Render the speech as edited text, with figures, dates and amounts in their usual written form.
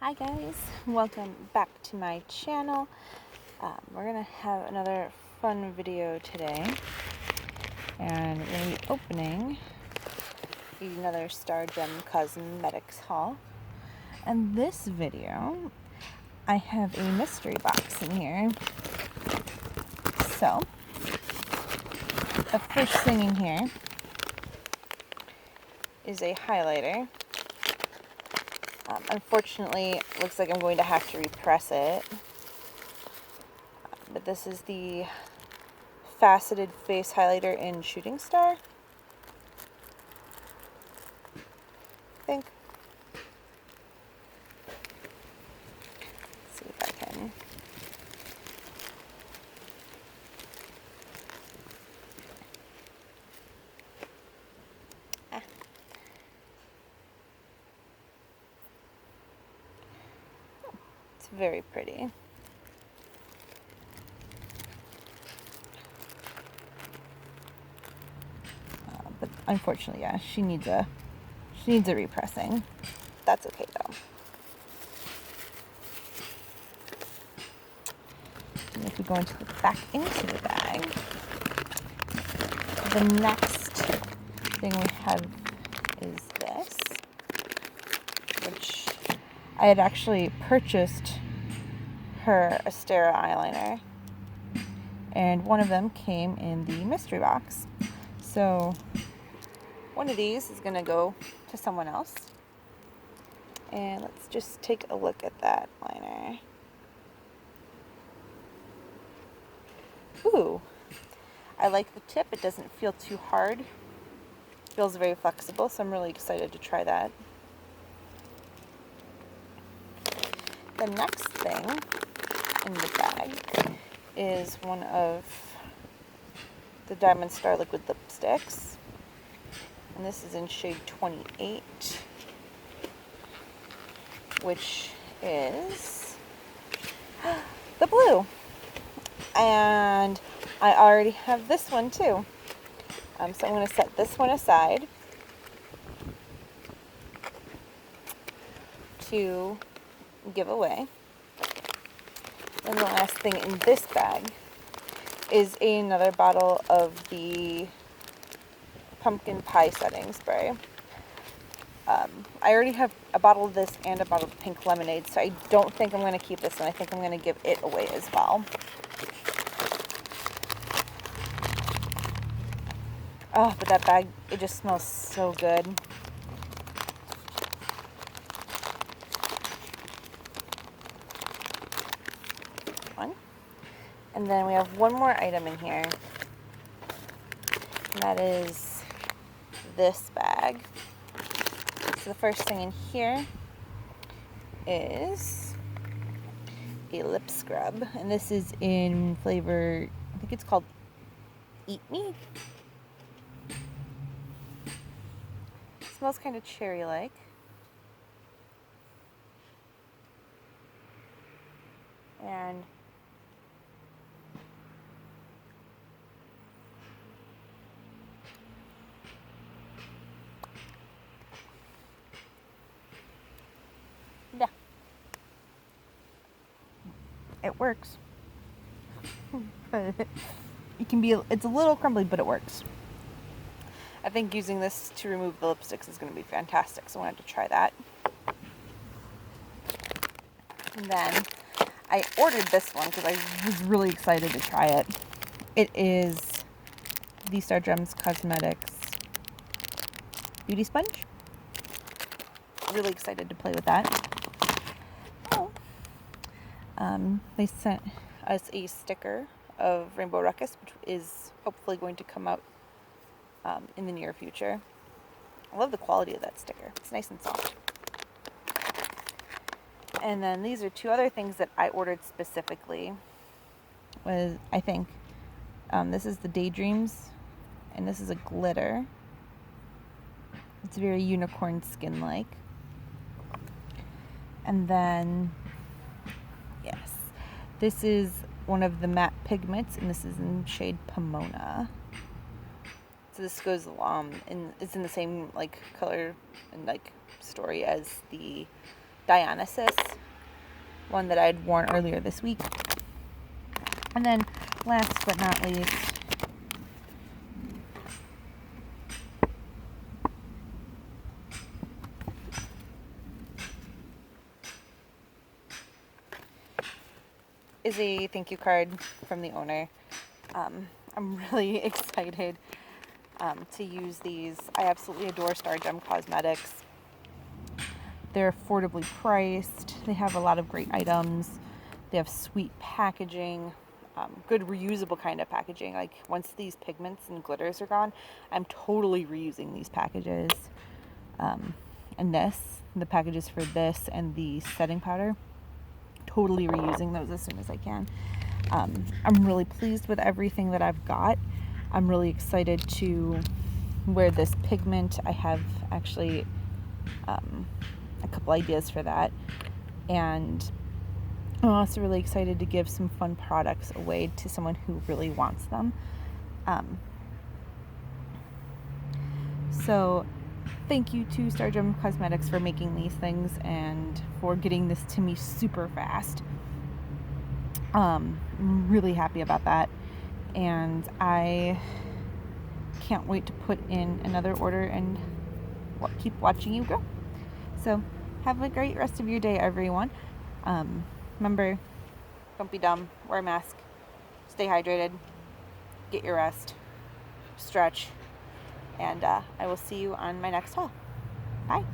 Hi guys, welcome back to my channel. We're gonna have another fun video today, and we're gonna be opening another Stargem Cosmetics haul. And this video, I have a mystery box in here. So, the first thing in here is a highlighter. Unfortunately, it looks like I'm going to have to repress it. But this is the faceted face highlighter in Shooting Star, I think. Let's see if I can. It's very pretty. But unfortunately, yeah, she needs a repressing. That's okay though. And if we go into the bag, the next thing we have is this, which I had actually purchased her Astera eyeliner, and one of them came in the mystery box. So one of these is gonna go to someone else. And let's just take a look at that liner. Ooh, I like the tip. It doesn't feel too hard. It feels very flexible, so I'm really excited to try that. The next thing in the bag is one of the Diamond Star liquid lipsticks. And this is in shade 28, which is the blue. And I already have this one too. So I'm going to set this one aside to give away. And the last thing in this bag is another bottle of the pumpkin pie setting spray. I already have a bottle of this and a bottle of pink lemonade, so I don't think I'm going to keep this, and I think I'm going to give it away as well. Oh, but that bag, it just smells so good. And then we have one more item in here, and that is this bag. So the first thing in here is a lip scrub, and this is in flavor, I think it's called Eat Me. It smells kind of cherry-like. And yeah, it works. It's a little crumbly, but it works. I think using this to remove the lipsticks is going to be fantastic, so I wanted to try that. And then I ordered this one because I was really excited to try it. It is the Stargem Cosmetics Beauty Sponge. Really excited to play with that. Oh. They sent us a sticker of Rainbow Ruckus, which is hopefully going to come out in the near future. I love the quality of that sticker. It's nice and soft. And then these are two other things that I ordered specifically. I think this is the Daydreams, and this is a glitter. It's very unicorn skin-like. And then, yes, this is one of the matte pigments, and this is in shade Pomona. So this goes and it's in the same like color and like story as the Dionysus, one that I'd worn earlier this week. And then last but not least, is a thank you card from the owner. I'm really excited to use these. I absolutely adore Stargem Cosmetics. They're affordably priced. They have a lot of great items. They have sweet packaging, good reusable kind of packaging. Like once these pigments and glitters are gone, I'm totally reusing these packages. And the packages for this and the setting powder, totally reusing those as soon as I can. I'm really pleased with everything that I've got. I'm really excited to wear this pigment. I have actually a couple ideas for that, and I'm also really excited to give some fun products away to someone who really wants them. So thank you to Stargem Cosmetics for making these things and for getting this to me super fast. I'm really happy about that, and I can't wait to put in another order and keep watching you grow. So have a great rest of your day, everyone. Remember, don't be dumb, wear a mask, stay hydrated, get your rest, stretch, and I will see you on my next haul. Bye.